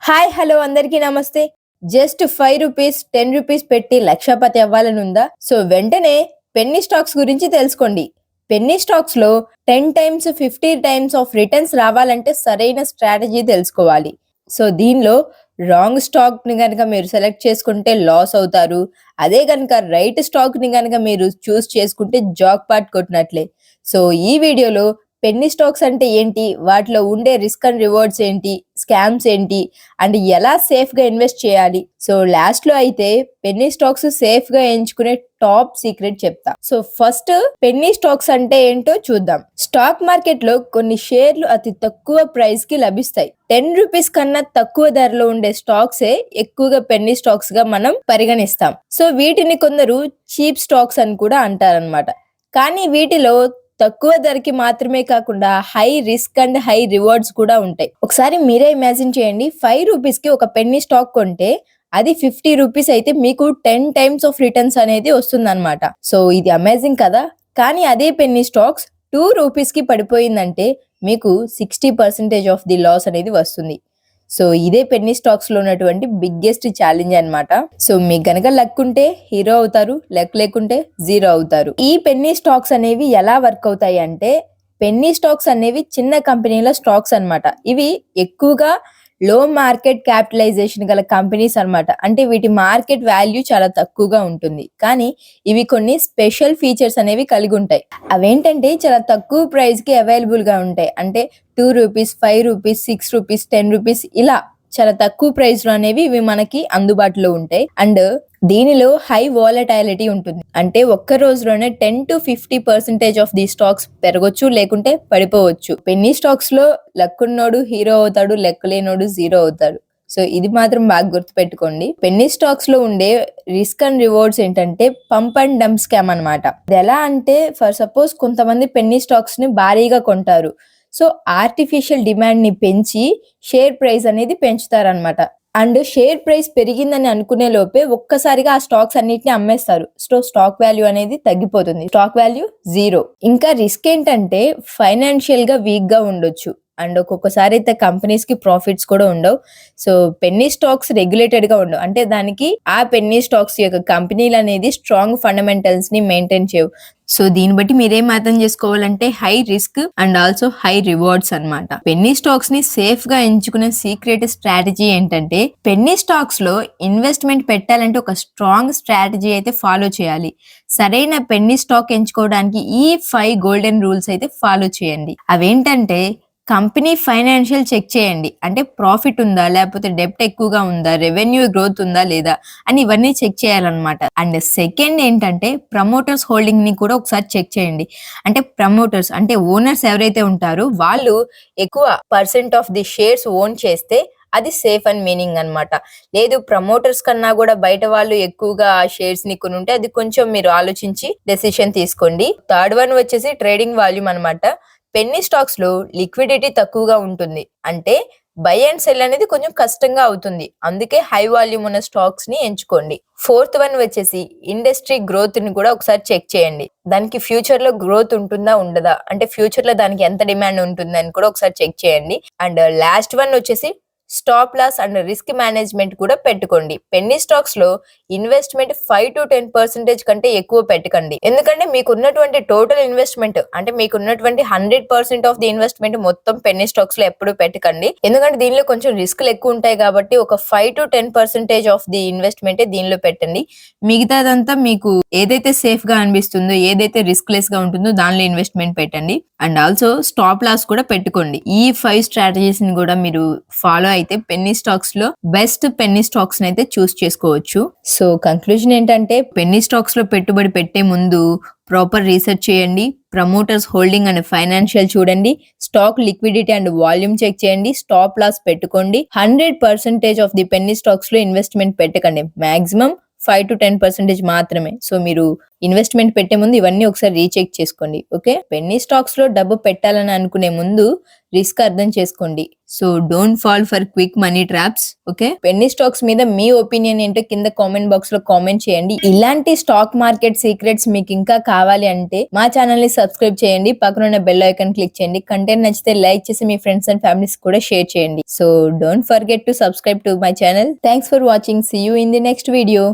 Hi hello అందరికీ నమస్తే. Just 5 rupees 10 rupees పెట్టి లక్షపతి అవ్వాలనుందా? సో వెంటనే పెన్నీ స్టాక్స్ గురించి తెలుసుకోండి. పెన్నీ స్టాక్స్ లో 10 టైమ్స్ 50 టైమ్స్ ఆఫ్ రిటర్న్స్ రావాలంటే సరైన స్ట్రాటజీ తెలుసుకోవాలి. సో దీనిలో రాంగ్ స్టాక్ ని గనక మీరు సెలెక్ట్ చేసుకుంటే లాస్ అవుతారు. అదే గనక రైట్ స్టాక్ ని గనక మీరు చూస్ చేసుకుంటే జాక్ పాట్ కొట్టినట్లే. సో ఈ వీడియోలో పెన్నీ స్టాక్స్ అంటే ఏంటి, వాటిలో ఉండే రిస్క్ అండ్ రివార్డ్స్ ఏంటి, స్కామ్స్ ఏంటి అండ్ ఎలా సేఫ్ గా ఇన్వెస్ట్ చేయాలి. సో లాస్ట్ లో అయితే పెన్నీ స్టాక్స్ సేఫ్ గా ఎంచుకునే టాప్ సీక్రెట్ చెప్తా. సో ఫస్ట్ పెన్నీ స్టాక్స్ అంటే ఏంటో చూద్దాం. స్టాక్ మార్కెట్ లో కొన్ని షేర్లు అతి తక్కువ ప్రైస్ కి లభిస్తాయి. 10 రూపీస్ కన్నా తక్కువ ధరలో ఉండే స్టాక్సే ఎక్కువగా పెన్నీ స్టాక్స్ గా మనం పరిగణిస్తాం. సో వీటిని కొందరు చీప్ స్టాక్స్ అని కూడా అంటారన్నమాట. కానీ వీటిలో తక్కువ ధరకి మాత్రమే కాకుండా high risk and high rewards కూడా ఉంటాయి. ఒకసారి మీరే ఇమాజిన్ చేయండి, 5 రూపీస్ కి ఒక పెన్నీ స్టాక్ కొంటే అది 50 రూపీస్ అయితే మీకు 10 టైమ్స్ ఆఫ్ రిటర్న్స్ అనేది వస్తుందన్నమాట. సో ఇది అమేజింగ్ కదా. కానీ అదే పెన్నీ స్టాక్స్ 2 రూపీస్ కి పడిపోయిందంటే మీకు 60% ఆఫ్ ది లాస్ అనేది వస్తుంది. సో ఇదే పెన్నీ స్టాక్స్ లో ఉన్నటువంటి బిగ్గెస్ట్ ఛాలెంజ్ అన్నమాట. సో మీకు గనక లక్ ఉంటే హీరో అవుతారు, లక్ లేకుంటే జీరో అవుతారు. ఈ పెన్నీ స్టాక్స్ అనేవి ఎలా వర్క్ అవుతాయి అంటే, పెన్నీ స్టాక్స్ అనేవి చిన్న కంపెనీల స్టాక్స్ అన్నమాట. ఇవి ఎక్కువగా లో మార్కెట్ క్యాపిటలైజేషన్ గల కంపెనీస్ అన్నమాట. అంటే వీటి మార్కెట్ వాల్యూ చాలా తక్కువగా ఉంటుంది. కానీ ఇవి కొన్ని స్పెషల్ ఫీచర్స్ అనేవి కలిగి ఉంటాయి. అవేంటంటే చాలా తక్కువ ప్రైస్ కి అవైలబుల్ గా ఉంటాయి. అంటే 2 రూపీస్ 5 రూపీస్ 6 రూపీస్ 10 రూపీస్ ఇలా చాలా తక్కువ ప్రైస్ లో అనేవి ఇవి మనకి అందుబాటులో ఉంటాయి. అండ్ దీనిలో హై వాలటైలిటీ ఉంటుంది. అంటే ఒక్క రోజులోనే 10 to 50% ఆఫ్ ది స్టాక్స్ పెరగొచ్చు, లేకుంటే పడిపోవచ్చు. పెన్నీ స్టాక్స్ లో లక్ ఉన్నోడు హీరో అవుతాడు, లక్ లేనోడు జీరో అవుతాడు. సో ఇది మాత్రం బాగా గుర్తుపెట్టుకోండి. పెన్నీ స్టాక్స్ లో ఉండే రిస్క్ అండ్ రివార్డ్స్ ఏంటంటే పంప్ అండ్ డంప్ స్కామ్ అన్నమాట. అది ఎలా అంటే, ఫర్ సపోజ్ కొంతమంది పెన్నీ స్టాక్స్ ని భారీగా కొంటారు. సో ఆర్టిఫిషియల్ డిమాండ్ ని పెంచి షేర్ ప్రైస్ అనేది పెంచుతారనమాట. అండ్ షేర్ ప్రైస్ పెరిగిందని అనుకునే లోపే ఒక్కసారిగా ఆ స్టాక్స్ అన్నిటిని అమ్మేస్తారు. సో స్టాక్ వాల్యూ అనేది తగ్గిపోతుంది. Stock value zero. ఇంకా రిస్క్ ఏంటంటే ఫైనాన్షియల్ గా వీక్ గా ఉండొచ్చు. అండ్ ఒక్కొక్కసారి అయితే కంపెనీస్ కి ప్రాఫిట్స్ కూడా ఉండవు. సో పెన్నీ స్టాక్స్ రెగ్యులేటెడ్ గా ఉండవు. అంటే దానికి ఆ పెన్నీ స్టాక్స్ యొక్క కంపెనీలు అనేది స్ట్రాంగ్ ఫండమెంటల్స్ ని మెయింటైన్ చేయవు. సో దీన్ని బట్టి మీరేం అర్థం చేసుకోవాలంటే high risk and also high rewards అన్నమాట. పెన్నీ స్టాక్స్ ని సేఫ్ గా ఎంచుకునే సీక్రెట్ స్ట్రాటజీ ఏంటంటే, పెన్నీ స్టాక్స్ లో ఇన్వెస్ట్మెంట్ పెట్టాలంటే ఒక స్ట్రాంగ్ స్ట్రాటజీ అయితే ఫాలో చేయాలి. సరైన పెన్నీ స్టాక్ ఎంచుకోవడానికి ఈ 5 గోల్డెన్ రూల్స్ అయితే ఫాలో చేయండి. అవేంటంటే, కంపెనీ ఫైనాన్షియల్ చెక్ చేయండి. అంటే ప్రాఫిట్ ఉందా, లేకపోతే డెప్ట్ ఎక్కువగా ఉందా, రెవెన్యూ గ్రోత్ ఉందా లేదా అని ఇవన్నీ చెక్ చేయాలన్నమాట. అండ్ సెకండ్ ఏంటంటే, ప్రమోటర్స్ హోల్డింగ్ ని కూడా ఒకసారి చెక్ చేయండి. అంటే ప్రమోటర్స్ అంటే ఓనర్స్ ఎవరైతే ఉంటారో వాళ్ళు ఎక్కువ percent of the shares own చేస్తే అది సేఫ్ అండ్ మీనింగ్ అన్నమాట. లేదు ప్రమోటర్స్ కన్నా కూడా బయట వాళ్ళు ఎక్కువగా షేర్స్ ని కొని ఉంటే అది కొంచెం మీరు ఆలోచించి డెసిషన్ తీసుకోండి. థర్డ్ వన్ వచ్చేసి ట్రేడింగ్ వాల్యూమ్ అన్నమాట. పెన్నీ స్టాక్స్ లో లిక్విడిటీ తక్కువగా ఉంటుంది. అంటే బై అండ్ సెల్ అనేది కొంచెం కష్టంగా అవుతుంది. అందుకే హై వాల్యూమ్ ఉన్న స్టాక్స్ ని ఎంచుకోండి. ఫోర్త్ వన్ వచ్చేసి ఇండస్ట్రీ గ్రోత్ ని కూడా ఒకసారి చెక్ చేయండి. దానికి ఫ్యూచర్ లో గ్రోత్ ఉంటుందా ఉండదా, అంటే ఫ్యూచర్ లో దానికి ఎంత డిమాండ్ ఉంటుంది అని కూడా ఒకసారి చెక్ చేయండి. అండ్ లాస్ట్ వన్ వచ్చేసి stop loss and risk management కూడా పెట్టుకోండి. పెన్నీ స్టాక్స్ లో ఇన్వెస్ట్మెంట్ 5 to 10% కంటే ఎక్కువ పెట్టకండి. ఎందుకంటే మీకు ఉన్నటువంటి టోటల్ ఇన్వెస్ట్మెంట్ అంటే మీకు ఉన్నటువంటి 100% ఆఫ్ ది ఇన్వెస్ట్మెంట్ మొత్తం పెన్నీ స్టాక్స్ లో ఎప్పుడు పెట్టకండి. ఎందుకంటే దీనిలో కొంచెం రిస్క్లు ఎక్కువ ఉంటాయి కాబట్టి ఒక 5 to 10% ఆఫ్ ది ఇన్వెస్ట్మెంట్ దీనిలో పెట్టండి. మిగతాదంతా మీకు ఏదైతే సేఫ్ గా అనిపిస్తుందో, ఏదైతే రిస్క్ లెస్ గా ఉంటుందో దానిలో ఇన్వెస్ట్మెంట్ పెట్టండి. అండ్ ఆల్సో స్టాప్ లాస్ కూడా పెట్టుకోండి. ఈ 5 స్ట్రాటజీస్ ని కూడా మీరు ఫాలో అయితే పెన్నీ స్టాక్స్ లో బెస్ట్ పెన్నీ స్టాక్స్ అయితే చూస్ చేసుకోవచ్చు. సో కంక్లూజన్ ఏంటంటే, పెన్నీ స్టాక్స్ లో పెట్టుబడి పెట్టే ముందు ప్రాపర్ రీసెర్చ్ చేయండి. ప్రమోటర్స్ హోల్డింగ్ అండ్ ఫైనాన్షియల్ చూడండి. Stock liquidity and volume check చేయండి. స్టాప్ లాస్ పెట్టుకోండి. 100% ఆఫ్ ది పెన్నీ స్టాక్స్ లో ఇన్వెస్ట్మెంట్ పెట్టకండి. మాక్సిమం 5-10% మాత్రమే. సో మీరు ఇన్వెస్ట్మెంట్ పెట్టే ముందు ఇవన్నీ ఒకసారి రీచెక్ చేసుకోండి. ఓకే, పెన్నీ స్టాక్స్ లో డబ్బు పెట్టాలని అనుకునే ముందు రిస్క్ అర్థం చేసుకోండి. So don't fall for quick money traps. Okay, Penney stocks మీద మీ ఒపీనియన్ ఏంటో కింద కామెంట్ బాక్స్ లో కామెంట్ చేయండి. ఇలాంటి స్టాక్ మార్కెట్ సీక్రెట్స్ మీకు ఇంకా కావాలి అంటే మా ఛానల్ ని సబ్స్క్రైబ్ చేయండి, పక్కన ఉన్న బెల్ ఐకాన్ క్లిక్ చేయండి. కంటెంట్ నచ్చితే లైక్ చేసి మీ ఫ్రెండ్స్ అండ్ ఫ్యామిలీస్ కూడా షేర్ చేయండి. So don't forget to subscribe to my channel. Thanks for watching. See you in the next video.